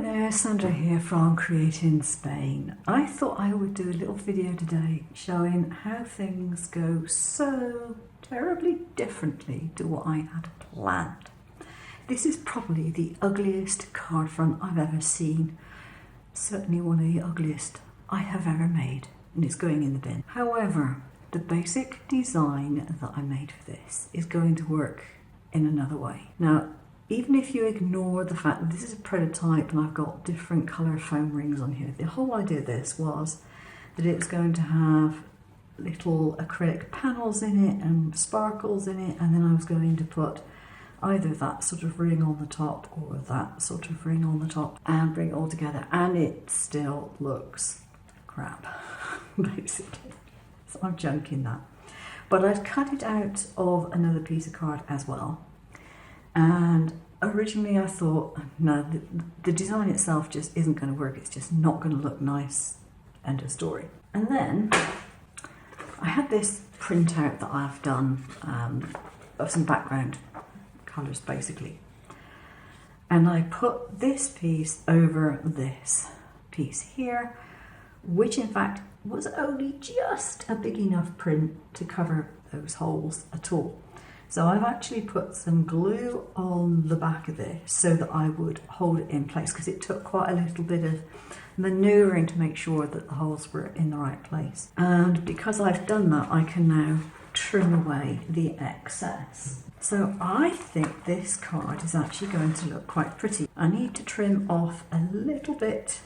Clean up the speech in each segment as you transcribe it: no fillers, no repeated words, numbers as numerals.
there, Sandra here from Create in Spain. I thought I would do a little video today showing how things go so terribly differently to what I had planned. This is probably the ugliest card front I've ever seen. Certainly one of the ugliest I have ever made, and it's going in the bin. However, the basic design that I made for this is going to work in another way. Now, even if you ignore the fact that this is a prototype and I've got different colour foam rings on here, the whole idea of this was that it's going to have little acrylic panels in it and sparkles in it, and then I was going to put either that sort of ring on the top or that sort of ring on the top and bring it all together, and it still looks crap, basically. So I'm junking that. But I've cut it out of another piece of card as well. And originally I thought, no, the design itself just isn't going to work. It's just not going to look nice. End of story. And then I had this printout that I've done of some background colours, basically. And I put this piece over this piece here, which in fact was only just a big enough print to cover those holes at all. So I've actually put some glue on the back of this so that I would hold it in place, because it took quite a little bit of manoeuvring to make sure that the holes were in the right place. And because I've done that, I can now trim away the excess. So I think this card is actually going to look quite pretty. I need to trim off a little bit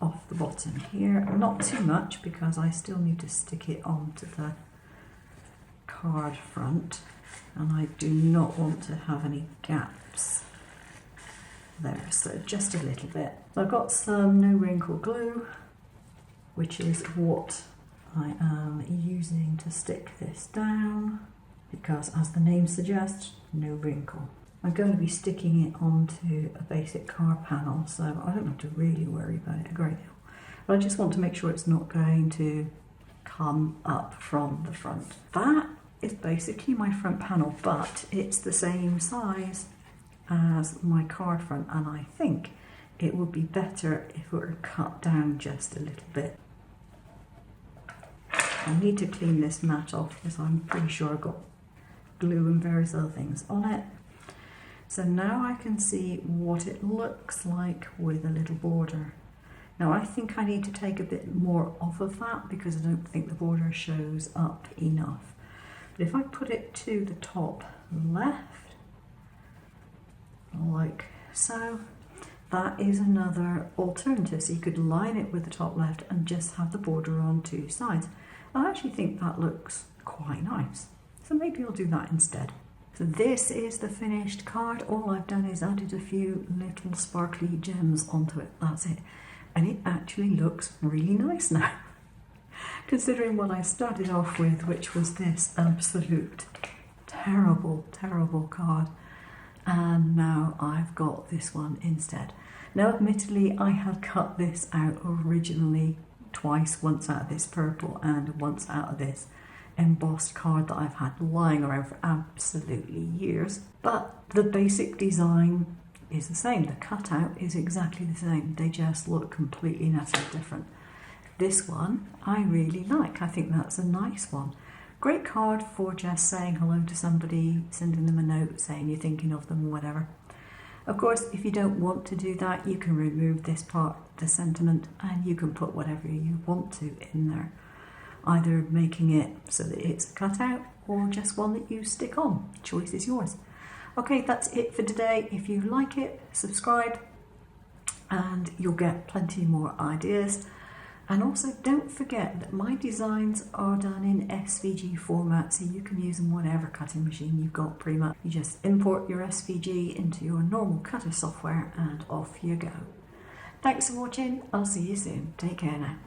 off the bottom here, not too much because I still need to stick it onto the card front. And I do not want to have any gaps there, so just a little bit. So I've got some no wrinkle glue, which is what I am using to stick this down, because as the name suggests, no wrinkle. I'm going to be sticking it onto a basic card panel, so I don't have to really worry about it a great deal. But I just want to make sure it's not going to come up from the front. That is basically my front panel, but it's the same size as my card front, and I think it would be better if it were cut down just a little bit. I need to clean this mat off because I'm pretty sure I've got glue and various other things on it. So now I can see what it looks like with a little border. Now I think I need to take a bit more off of that because I don't think the border shows up enough. But if I put it to the top left, like so, that is another alternative. So you could line it with the top left and just have the border on two sides. I actually think that looks quite nice. So maybe I'll do that instead. So this is the finished card. All I've done is added a few little sparkly gems onto it. That's it. And it actually looks really nice now. Considering what I started off with, which was this absolute terrible, terrible card. And now I've got this one instead. Now, admittedly, I had cut this out originally twice, once out of this purple and once out of this embossed card that I've had lying around for absolutely years. But the basic design is the same. The cutout is exactly the same. They just look completely and utterly different. This one I really like. I think that's a nice one. Great card for just saying hello to somebody, sending them a note saying you're thinking of them or whatever. Of course, if you don't want to do that, you can remove this part, the sentiment, and you can put whatever you want to in there. Either making it so that it's a cutout or just one that you stick on. Choice is yours. Okay, that's it for today. If you like it, subscribe and you'll get plenty more ideas. And also don't forget that my designs are done in SVG format, so you can use them whatever cutting machine you've got pretty much. You just import your SVG into your normal cutter software and off you go. Thanks for watching. I'll see you soon. Take care now.